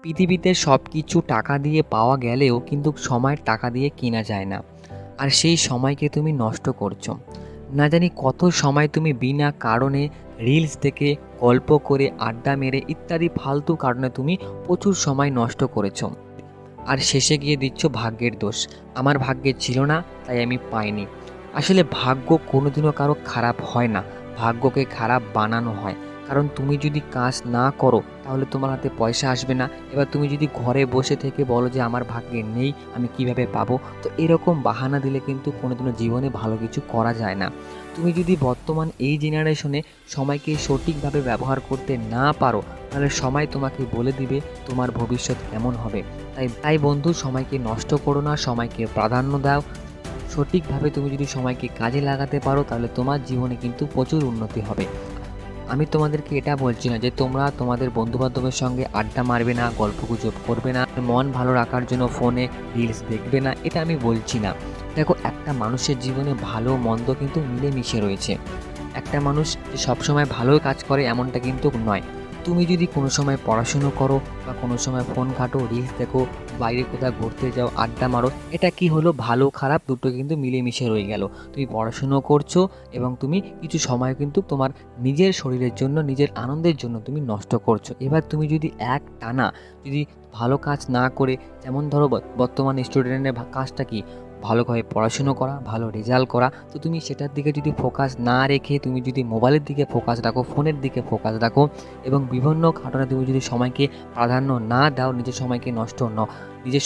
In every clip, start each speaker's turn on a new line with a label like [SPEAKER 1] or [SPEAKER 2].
[SPEAKER 1] পৃথিবীতে সব কিছু টাকা দিয়ে পাওয়া গেলেও কিন্তু সময়ের টাকা দিয়ে কেনা যায় না। আর সেই সময়কে তুমি নষ্ট করছো। না জানি কত সময় তুমি বিনা কারণে রিলস দেখে, গল্প করে, আড্ডা মেরে ইত্যাদি ফালতু কারণে তুমি প্রচুর সময় নষ্ট করেছো। আর শেষে গিয়ে দিচ্ছ ভাগ্যের দোষ। আমার ভাগ্যে ছিল না, তাই আমি পাইনি। আসলে ভাগ্য কোনোদিনও কারো খারাপ হয় না, ভাগ্যকে খারাপ বানানো হয়। কারণ তুমি যদি কাজ না করো তাহলে তোমার হাতে পয়সা আসবে না। এবার তুমি যদি ঘরে বসে থেকে বলো যে আমার ভাগ্যে নেই, আমি কিভাবে পাবো, তো এরকম বাহানা দিলে কিন্তু কোনোদিনও জীবনে ভালো কিছু করা যায় না। তুমি যদি বর্তমান এই জেনারেশনে সময়কে সঠিকভাবে ব্যবহার করতে না পারো, তাহলে সময় তোমাকে বলে দিবে তোমার ভবিষ্যৎ কেমন হবে। তাই তাই বন্ধু, সময়কে নষ্ট করো না, সময়কে প্রাধান্য দাও। সঠিকভাবে তুমি যদি সময়কে কাজে লাগাতে পারো তাহলে তোমার জীবনে কিন্তু প্রচুর উন্নতি হবে। আমি তোমাদেরকে এটা বলছি না যে তোমরা তোমাদের বন্ধুবান্ধবের সঙ্গে আড্ডা মারবে না, গল্পগুজব করবে না, মন ভালো রাখার জন্য ফোনে রিলস দেখবে না, এটা আমি বলছি না। দেখো, একটা মানুষের জীবনে ভালো মন্দ কিন্তু মিলেমিশে রয়েছে। একটা মানুষ যে সবসময় ভালোই কাজ করে এমনটা কিন্তু নয়। তুমি যদি কোনো সময় পড়াশুনো করো বা কোনো সময় ফোন ঘাঁটো, রিলস দেখো, বাইরে কোথাও ঘুরতে যাও, আড্ডা মারো, এটা কি হলো, ভালো খারাপ দুটো কিন্তু মিলেমিশে রয়ে গেল। তুমি পড়াশুনো করছো এবং তুমি কিছু সময় কিন্তু তোমার নিজের শরীরের জন্য, নিজের আনন্দের জন্য তুমি নষ্ট করছো। এবার তুমি যদি এক টানা যদি ভালো কাজ না করে, যেমন ধরো বর্তমান স্টুডেন্টের কাজটা কি, ভালোভাবে পড়াশুনো করা, ভালো রেজাল্ট করা, তো তুমি সেটার দিকে যদি ফোকাস না রেখে তুমি যদি মোবাইলের দিকে ফোকাস রাখো, ফোনের দিকে ফোকাস রাখো এবং বিভিন্ন কারণে তুমি যদি সময়কে প্রাধান্য না দাও, নিজের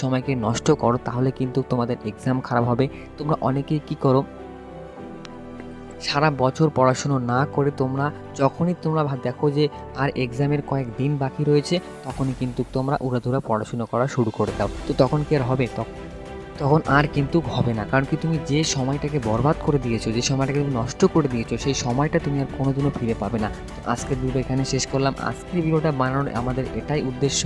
[SPEAKER 1] সময়কে নষ্ট করো, তাহলে কিন্তু তোমাদের এক্সাম খারাপ হবে। তোমরা অনেকেই কি করো, সারা বছর পড়াশুনো না করে তোমরা যখনই তোমরা দেখো যে আর এক্সামের কয়েক দিন বাকি রয়েছে, তখনই কিন্তু তোমরা উড়াধুরা পড়াশুনো করা শুরু করে দাও। তো তখন কি আর হবে? তখন আর কিন্তু হবে না। কারণ কি, তুমি যে সময়টাকে বরবাদ করে দিয়েছো, যে সময়টাকে তুমি নষ্ট করে দিয়েছো, সেই সময়টা তুমি আর কোনোদিনও ফিরে পাবে না। তো আজকের ভিডিও এখানে শেষ করলাম। আজকের ভিডিওটা বানানোর আমাদের এটাই উদ্দেশ্য,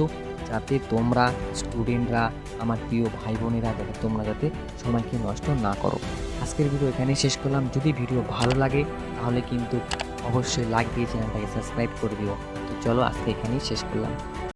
[SPEAKER 1] যাতে তোমরা স্টুডেন্টরা, আমার প্রিয় ভাই বোনেরা, তোমরা যাতে সময়কে নষ্ট না করো। আজকের ভিডিও এখানেই শেষ করলাম। যদি ভিডিও ভালো লাগে তাহলে কিন্তু অবশ্যই লাইক দিয়ে চ্যানেলটাকে সাবস্ক্রাইব করে দিও। তো চলো, আজকে এখানেই শেষ করলাম।